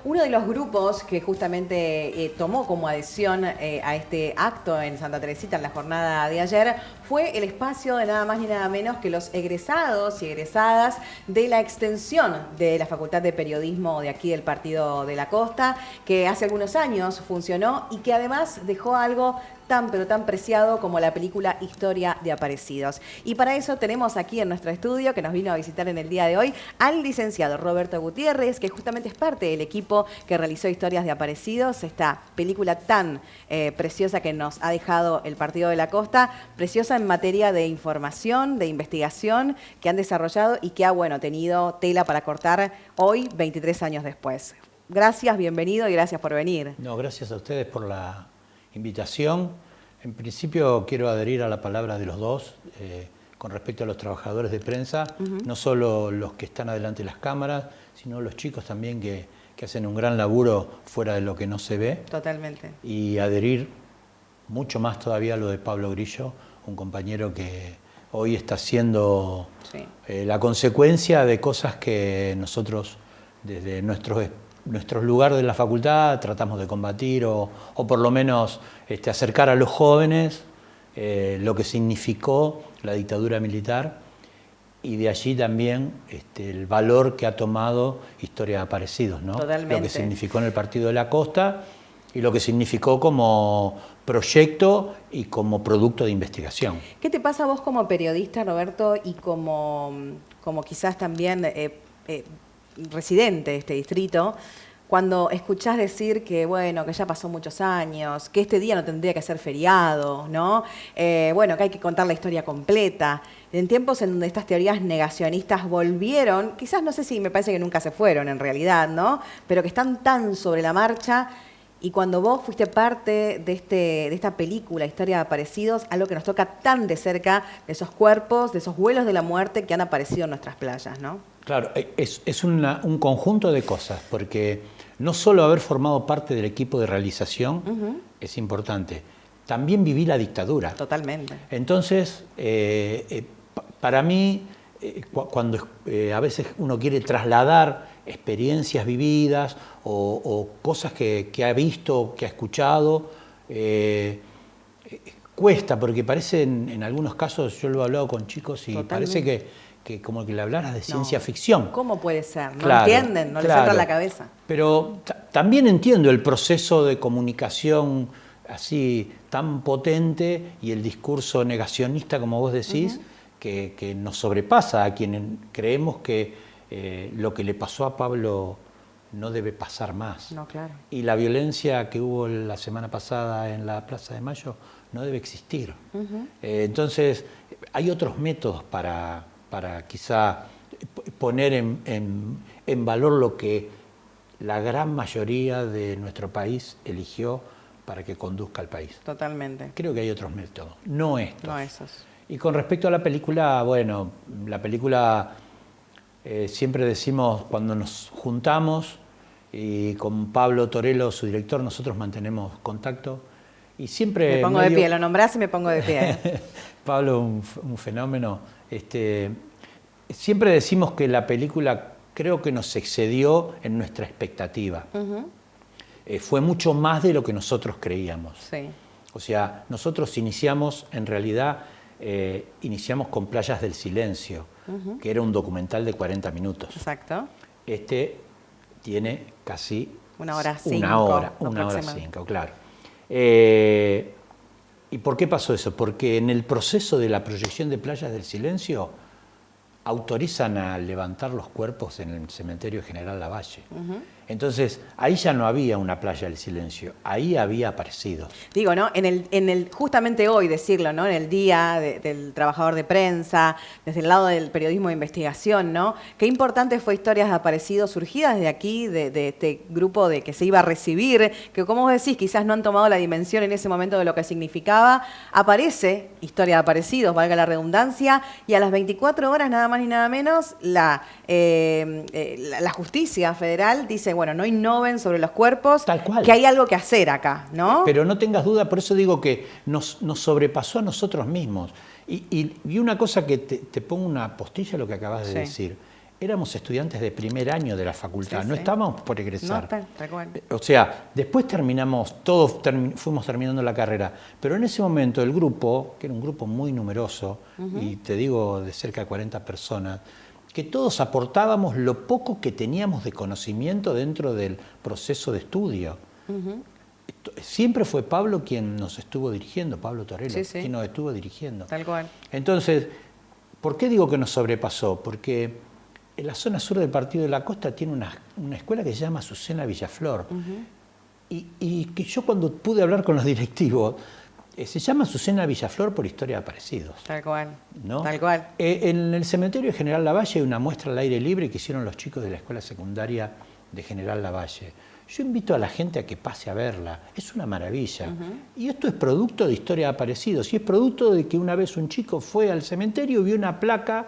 uno de los grupos que justamente tomó como adhesión a este acto en Santa Teresita en la jornada de ayer fue el espacio de nada más ni nada menos que los egresados y egresadas de la extensión de la Facultad de Periodismo de aquí del Partido de la Costa, que hace algunos años funcionó y que además dejó algo tan pero tan preciado como la película Historia de Aparecidos. Y para eso tenemos aquí en nuestro estudio, que nos vino a visitar en el día de hoy, al licenciado Roberto Gutiérrez, que justamente es parte del equipo que realizó Historias de Aparecidos, esta película tan preciosa que nos ha dejado el Partido de la Costa, preciosa en materia de información, de investigación que han desarrollado y que ha, bueno, tenido tela para cortar hoy, 23 años después. Gracias, bienvenido y gracias por venir. No, gracias a ustedes por la invitación. En principio quiero adherir a la palabra de los dos con respecto a los trabajadores de prensa, no solo los que están adelante de las cámaras, sino los chicos también que hacen un gran laburo fuera de lo que no se ve. Totalmente. Y adherir mucho más todavía a lo de Pablo Grillo, un compañero que hoy está siendo la consecuencia de cosas que nosotros desde nuestro lugar de la facultad tratamos de combatir o por lo menos acercar a los jóvenes lo que significó la dictadura militar y de allí también el valor que ha tomado Historia de Aparecidos, ¿no? Totalmente. Lo que significó en el Partido de la Costa y lo que significó como proyecto y como producto de investigación. ¿Qué te pasa a vos como periodista, Roberto, y como quizás también residente de este distrito, cuando escuchás decir que, bueno, que ya pasó muchos años, que este día no tendría que ser feriado, ¿no? Bueno, que hay que contar la historia completa. En tiempos en donde estas teorías negacionistas volvieron, quizás no sé si me parece que nunca se fueron en realidad, ¿no? Pero que están tan sobre la marcha. Y cuando vos fuiste parte de esta película, Historia de Aparecidos, algo que nos toca tan de cerca, de esos cuerpos, de esos vuelos de la muerte que han aparecido en nuestras playas, ¿no? Claro, es un conjunto de cosas, porque no solo haber formado parte del equipo de realización es importante, también viví la dictadura. Totalmente. Entonces, para mí, cuando a veces uno quiere trasladar experiencias vividas o cosas que ha visto, que ha escuchado, cuesta, porque parece en algunos casos, yo lo he hablado con chicos y Totalmente. parece que como que le hablaras de ciencia ficción. ¿Cómo puede ser? No Claro, entienden, no les entra en la cabeza. Pero también entiendo el proceso de comunicación así tan potente y el discurso negacionista, como vos decís, que nos sobrepasa a quienes creemos que lo que le pasó a Pablo no debe pasar más. No, claro. Y la violencia que hubo la semana pasada en la Plaza de Mayo no debe existir. Entonces, hay otros métodos para quizá poner en valor lo que la gran mayoría de nuestro país eligió para que conduzca al país. Totalmente. Creo que hay otros métodos, no estos. No esos. Y con respecto a la película, bueno, la película siempre decimos cuando nos juntamos y con Pablo Torello, su director, nosotros mantenemos contacto y siempre... Me pongo de pie, lo nombrás y me pongo de pie. Pablo, un fenómeno. Siempre decimos que la película creo que nos excedió en nuestra expectativa. Fue mucho más de lo que nosotros creíamos. Sí. O sea, nosotros iniciamos, en realidad, iniciamos con Playas del Silencio, que era un documental de 40 minutos. Exacto. Este tiene casi 1 hora 5. Una hora 5, claro. ¿Y por qué pasó eso? Porque en el proceso de la proyección de Playas del Silencio autorizan a levantar los cuerpos en el cementerio General Lavalle. Entonces, ahí ya no había una Playa del Silencio, ahí había Aparecidos. Digo, ¿no? Justamente hoy decirlo, ¿no? En el Día del Trabajador de Prensa, desde el lado del periodismo de investigación, ¿no? Qué importante fue Historias de Aparecidos surgidas de aquí, de este grupo de que se iba a recibir, que como vos decís, quizás no han tomado la dimensión en ese momento de lo que significaba. Aparece Historia de Aparecidos, valga la redundancia, y a las 24 horas, nada más ni nada menos, la justicia federal dice, bueno, no innoven sobre los cuerpos, Tal cual. que hay algo que hacer acá, ¿no? Pero no tengas duda, por eso digo que nos sobrepasó a nosotros mismos. Y una cosa que te pongo una postilla a lo que acabas de decir. éramos estudiantes de primer año de la facultad, no estábamos por egresar. No, tal cual. O sea, después terminamos, fuimos terminando la carrera, pero en ese momento el grupo, que era un grupo muy numeroso, y te digo de cerca de 40 personas, que todos aportábamos lo poco que teníamos de conocimiento dentro del proceso de estudio. Siempre fue Pablo quien nos estuvo dirigiendo, Pablo Torello, quien nos estuvo dirigiendo. Tal cual. Entonces, ¿por qué digo que nos sobrepasó? Porque en la zona sur del Partido de la Costa tiene una escuela que se llama Azucena Villaflor. Y que yo cuando pude hablar con los directivos, se llama Azucena Villaflor por historia de aparecidos. Tal cual, ¿no? Tal cual. En el cementerio de General Lavalle hay una muestra al aire libre que hicieron los chicos de la escuela secundaria de General Lavalle. Yo invito a la gente a que pase a verla, es una maravilla. Y esto es producto de historia de aparecidos, y es producto de que una vez un chico fue al cementerio y vio una placa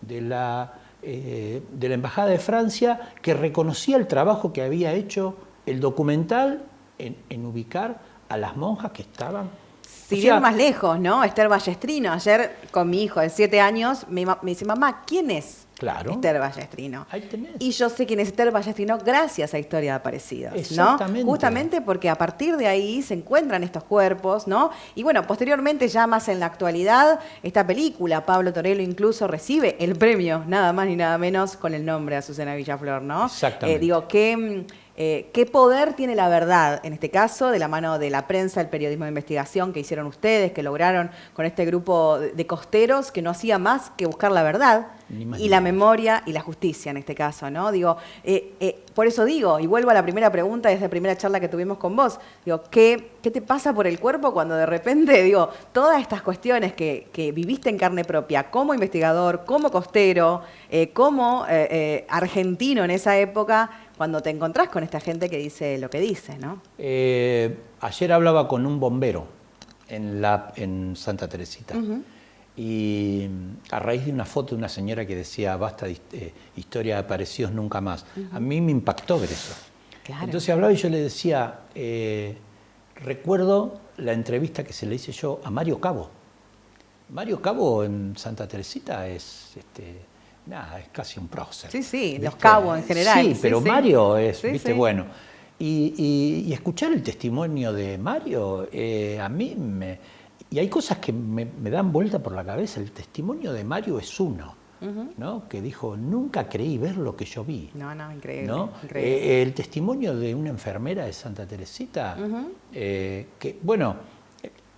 de la Embajada de Francia que reconocía el trabajo que había hecho el documental en ubicar a las monjas que estaban... Sin ir más lejos, ¿no? Esther Ballestrino. Ayer con mi hijo de 7 años me dice, mamá, ¿quién es Esther Ballestrino? Ahí tenés. Y yo sé quién es Esther Ballestrino gracias a Historia de Aparecidos, Exactamente. ¿no? Justamente porque a partir de ahí se encuentran estos cuerpos, ¿no? Y bueno, posteriormente, ya más en la actualidad, esta película, Pablo Torello incluso recibe el premio, nada más ni nada menos, con el nombre de Azucena Villaflor, ¿no? Exactamente. ¿Qué poder tiene la verdad, en este caso, de la mano de la prensa, el periodismo de investigación que hicieron ustedes, que lograron con este grupo de costeros que no hacía más que buscar la verdad y la memoria y la justicia en este caso, ¿no? Por eso digo, y vuelvo a la primera pregunta de esa primera charla que tuvimos con vos, ¿qué te pasa por el cuerpo cuando de repente, todas estas cuestiones que viviste en carne propia, como investigador, como costero, como argentino en esa época, cuando te encontrás con esta gente que dice lo que dice, ¿no? Ayer hablaba con un bombero en Santa Teresita. Y a raíz de una foto de una señora que decía basta de historia de aparecidos nunca más, a mí me impactó ver eso. Claro. Entonces hablaba y yo le decía, recuerdo la entrevista que se le hice yo a Mario Cabo. Mario Cabo en Santa Teresita es casi un prócer. Sí, ¿viste? Los cabos en general. Sí, pero Mario es, bueno. Y escuchar el testimonio de Mario, a mí y hay cosas que me dan vuelta por la cabeza. El testimonio de Mario es uno, ¿no? Que dijo, nunca creí ver lo que yo vi. No, increíble. ¿No? Increíble. El testimonio de una enfermera de Santa Teresita, que, bueno,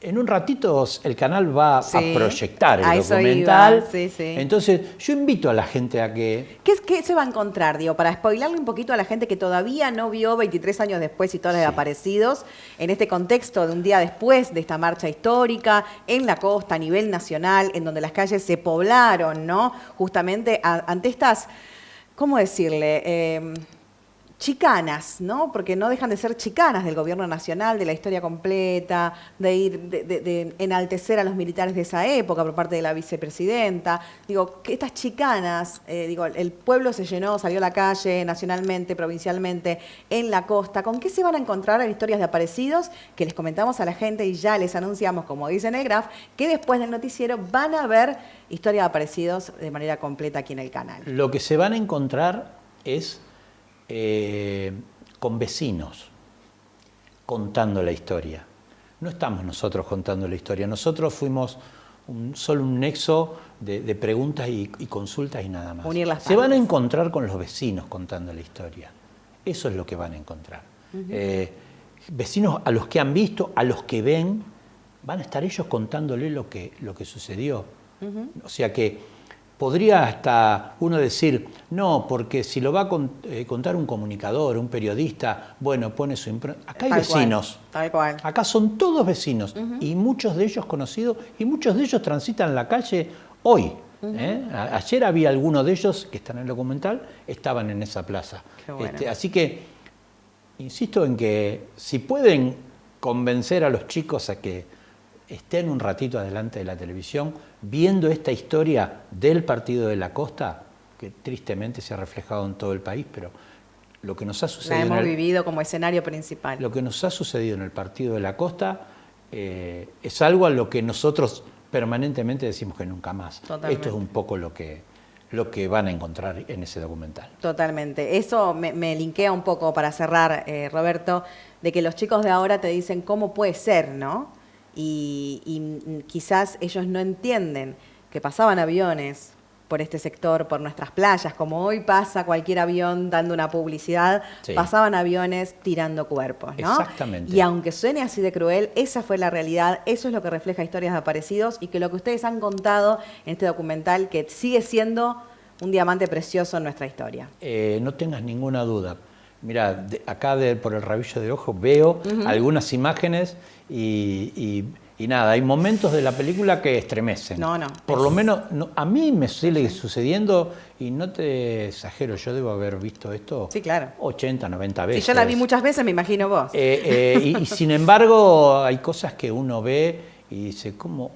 en un ratito el canal va a proyectar el documental. Entonces, yo invito a la gente a que... ¿Qué se va a encontrar, para spoilarle un poquito a la gente que todavía no vio 23 años después Historia de Aparecidos, en este contexto de un día después de esta marcha histórica, en la costa, a nivel nacional, en donde las calles se poblaron, ¿no? Justamente ante estas, ¿cómo decirle? Chicanas, ¿no? Porque no dejan de ser chicanas del gobierno nacional, de la historia completa, de enaltecer a los militares de esa época por parte de la vicepresidenta. Que estas chicanas, el pueblo se llenó, salió a la calle nacionalmente, provincialmente, en la costa. ¿Con qué se van a encontrar en Historias de Aparecidos? Que les comentamos a la gente y ya les anunciamos, como dice en el graph, que después del noticiero van a ver Historias de Aparecidos de manera completa aquí en el canal. Lo que se van a encontrar es... con vecinos contando la historia. No estamos nosotros contando la historia, nosotros fuimos solo un nexo de preguntas y consultas y nada más. Unir las partes. Se van a encontrar con los vecinos contando la historia. Eso es lo que van a encontrar. Vecinos a los que han visto, a los que ven, van a estar ellos contándole lo que sucedió. O sea que podría hasta uno decir, no, porque si lo va a contar un comunicador, un periodista, bueno, pone su impronta. Acá hay vecinos. Tal cual. Acá son todos vecinos y muchos de ellos conocidos y muchos de ellos transitan la calle hoy. Ayer había algunos de ellos que están en el documental, estaban en esa plaza. Bueno. Así que insisto en que si pueden convencer a los chicos a que estén un ratito adelante de la televisión viendo esta historia del Partido de la Costa, que tristemente se ha reflejado en todo el país, pero lo que nos ha sucedido... La hemos vivido como escenario principal. Lo que nos ha sucedido en el Partido de la Costa es algo a lo que nosotros permanentemente decimos que nunca más. Totalmente. Esto es un poco lo que lo que van a encontrar en ese documental. Totalmente. Eso me linkea un poco para cerrar, Roberto, de que los chicos de ahora te dicen cómo puede ser, ¿no? Y quizás ellos no entienden que pasaban aviones por este sector, por nuestras playas, como hoy pasa cualquier avión dando una publicidad, sí. Pasaban aviones tirando cuerpos, ¿no? Exactamente. Y aunque suene así de cruel, esa fue la realidad, eso es lo que refleja Historias de Aparecidos y que lo que ustedes han contado en este documental, que sigue siendo un diamante precioso en nuestra historia. No tengas ninguna duda. Mira, acá por el rabillo de ojo veo algunas imágenes y nada, hay momentos de la película que estremecen. No. Por lo menos a mí me sigue sucediendo, y no te exagero, yo debo haber visto esto sí, claro. 80, 90 veces. Si yo la vi muchas veces, me imagino vos. Y sin embargo, hay cosas que uno ve y dice, ¿cómo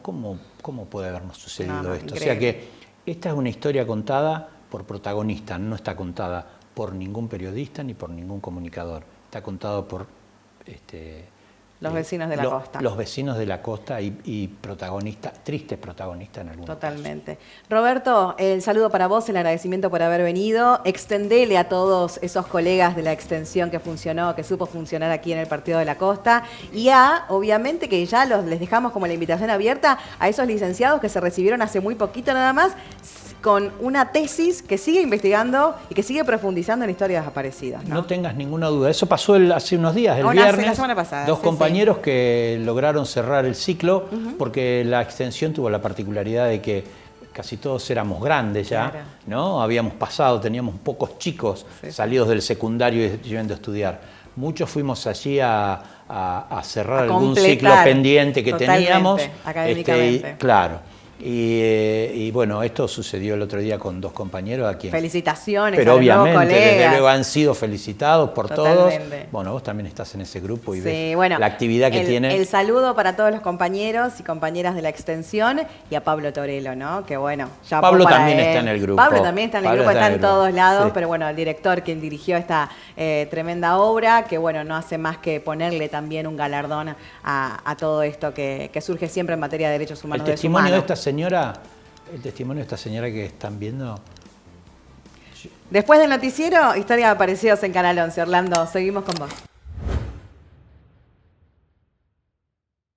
puede habernos sucedido esto? Increíble. O sea que esta es una historia contada por protagonistas, no está contada por ningún periodista ni por ningún comunicador. Está contado por los vecinos de la costa. Los vecinos de la costa y protagonistas, tristes protagonistas en algunos Totalmente. Casos. Roberto, el saludo para vos, el agradecimiento por haber venido. Extendele a todos esos colegas de la extensión que funcionó, que supo funcionar aquí en el Partido de la Costa. Y obviamente, que ya les dejamos como la invitación abierta a esos licenciados que se recibieron hace muy poquito nada más, con una tesis que sigue investigando y que sigue profundizando en historias desaparecidas. No tengas ninguna duda. Eso pasó hace unos días, el viernes. La semana pasada. Dos compañeros que lograron cerrar el ciclo, porque la extensión tuvo la particularidad de que casi todos éramos grandes ya, claro. ¿No? Habíamos pasado, teníamos pocos chicos salidos del secundario y yendo a estudiar. Muchos fuimos allí a cerrar algún ciclo pendiente que teníamos. Académicamente. Claro. Y bueno, esto sucedió el otro día con dos compañeros a quien... Felicitaciones. Pero obviamente, desde luego han sido felicitados por Totalmente. Todos. Bueno, vos también estás en ese grupo y ves la actividad que tiene. El saludo para todos los compañeros y compañeras de la extensión y a Pablo Torello, ¿no? Que bueno, ya Pablo también está en el grupo. Pablo también está en el grupo, está en todos lados, pero bueno, el director quien dirigió esta tremenda obra, que bueno, no hace más que ponerle también un galardón a todo esto que surge siempre en materia de derechos humanos. El testimonio de esta señora que están viendo. Después del noticiero, Historias de Aparecidos en Canal 11. Orlando, seguimos con vos.